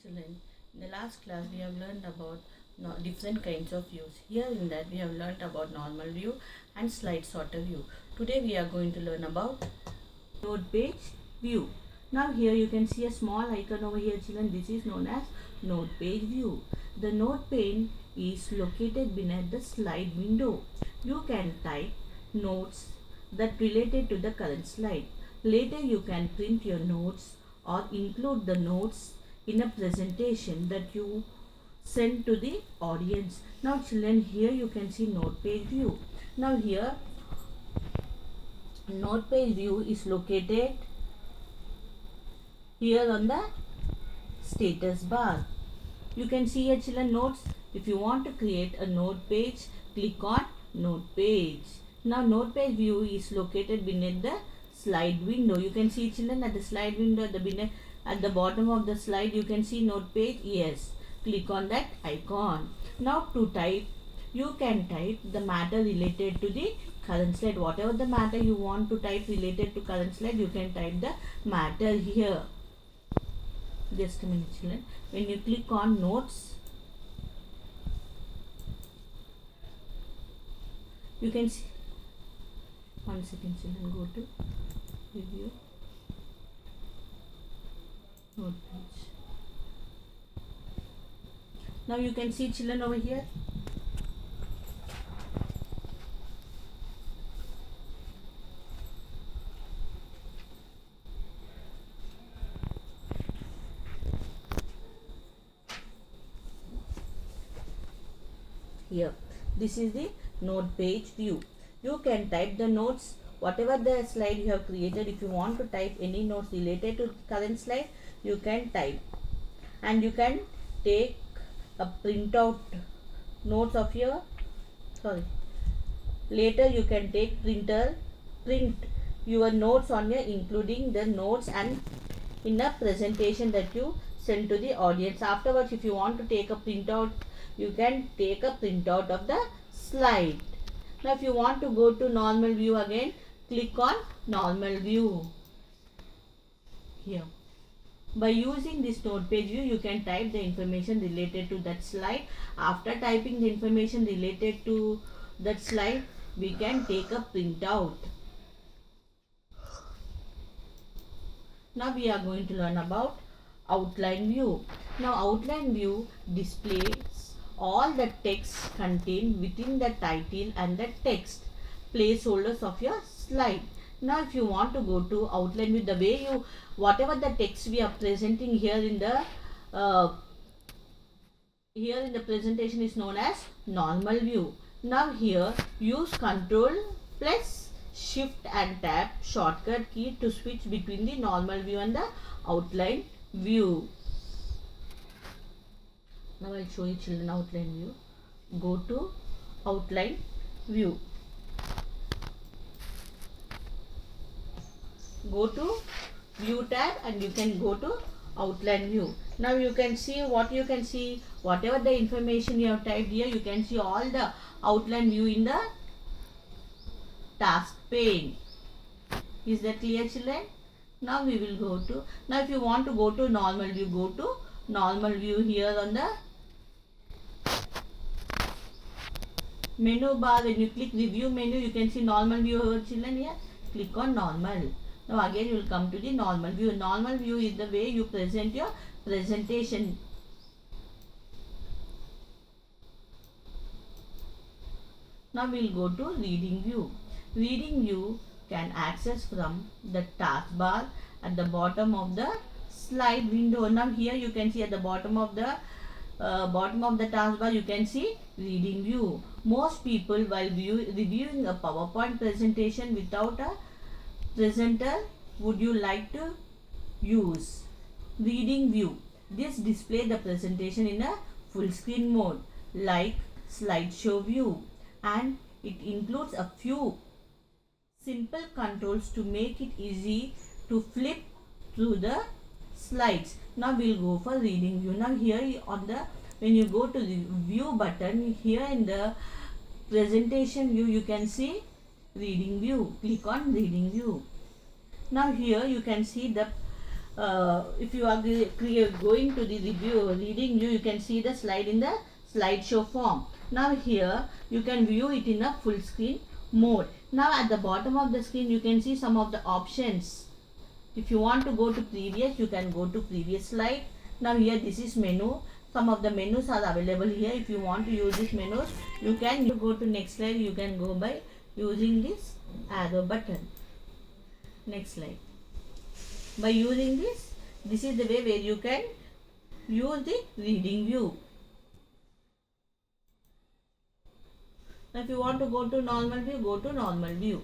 Children, in the last class we have learned about different kinds of views. Here in that we have learned about normal view and slide sorter view. Today we are going to learn about note page view. Now here you can see a small icon over here, children. This is known as note page view. The note pane is located beneath the slide window. You can type notes that related to the current slide. Later you can print your notes or include the notes in a presentation that you send to the audience. Now children, here you can see note page view. Now here note page view is located here on the status bar. You can see here children notes. If you want to create a note page, click on note page. Now note page view is located beneath the slide window. You can see children at the slide window at the bottom of the slide you can see note page. Yes, click on that icon. Now to type, you can type the matter related to the current slide. Whatever the matter you want to type related to current slide, you can type the matter here. Just a minute children. When you click on notes, you can see, one second children, go to review note page. Now you can see children over here. Here, this is the note page view. You can type the notes, whatever the slide you have created. If you want to type any notes related to current slide, you can type, and you can take a printout notes of your later you can take print your notes on your, including the notes and in a presentation that you send to the audience. Afterwards, if you want to take a printout, you can take a printout of the slide. Now if you want to go to normal view again, click on normal view. Here, by using this note page view, you can type the information related to that slide. After typing the information related to that slide, we can take a printout. Now we are going to learn about outline view. Now outline view displays all the text contained within the title and the text placeholders of your slide. Now if you want to go to outline view, the way you, whatever the text we are presenting here in the presentation is known as normal view. Now here use Ctrl plus Shift and Tab shortcut key to switch between the normal view and the outline view. Now I will show you children outline view. Go to outline view. Go to view tab and you can go to outline view. Now you can see what you can see, whatever the information you have typed here, you can see all the outline view in the task pane. Is that clear children? Now we will go to, now if you want to go to normal view, go to normal view. Here on the menu bar, when you click review menu, you can see normal view here children. Here click on normal. Now again you will come to the normal view. Normal view is the way you present your presentation. Now we will go to reading view. Reading view can access from the taskbar at the bottom of the slide window. Now here you can see at the bottom of the taskbar you can see reading view. Most people while reviewing a PowerPoint presentation without a presenter would you like to use reading view. This displays the presentation in a full screen mode like slideshow view, and it includes a few simple controls to make it easy to flip through the slides. Now we'll go for reading view. Now here on the, when you go to the view button, here in the presentation view you can see reading view. Click on reading view. Now here you can see the if you are going to the reading view, you can see the slide in the slideshow form. Now here you can view it in a full screen mode. Now at the bottom of the screen you can see some of the options. If you want to go to previous, you can go to previous slide. Now here this is menu. Some of the menus are available here. If you want to use these menus, you can go to next slide. You can go by using this arrow button. Next slide. By using this is the way where you can use the reading view. Now if you want to go to normal view, go to normal view.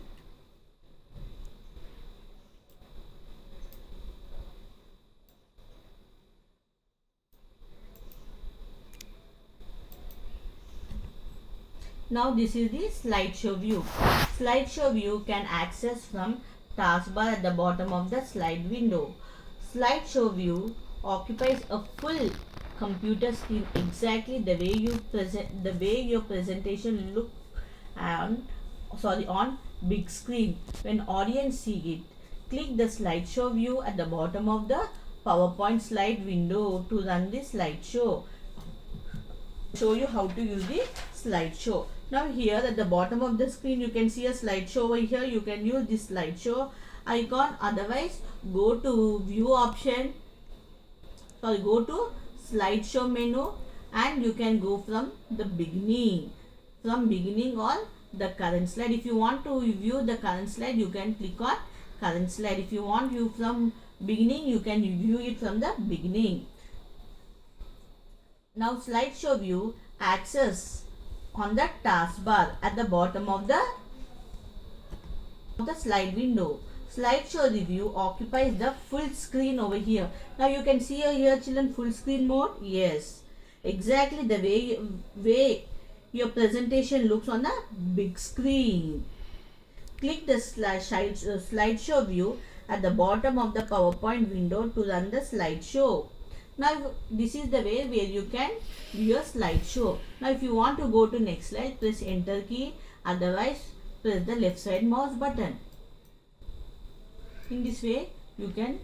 Now this is the slideshow view. Slideshow view can access from taskbar at the bottom of the slide window. Slideshow view occupies a full computer screen, exactly the way your presentation look on big screen. When audience see it, click the slideshow view at the bottom of the PowerPoint slide window to run the slideshow. Show you how to use the slideshow. Now here at the bottom of the screen you can see a slideshow over here. You can use this slideshow icon. Otherwise go to view option, go to slideshow menu, and you can go from the beginning or the current slide. If you want to view the current slide, you can click on current slide. If you want view from beginning, you can view it from the beginning. Now slideshow view access on the taskbar at the bottom of the slide window. Slideshow review occupies the full screen over here. Now you can see here children, full screen mode. Yes, exactly the way your presentation looks on a big screen. Click the slideshow view at the bottom of the PowerPoint window to run the slideshow. Now this is the way where you can view a slideshow. Now if you want to go to next slide, press enter key. Otherwise press the left side mouse button. In this way you can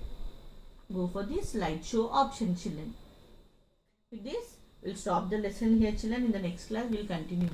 go for the slideshow option, children. With this we'll stop the lesson here, children. In the next class we'll continue.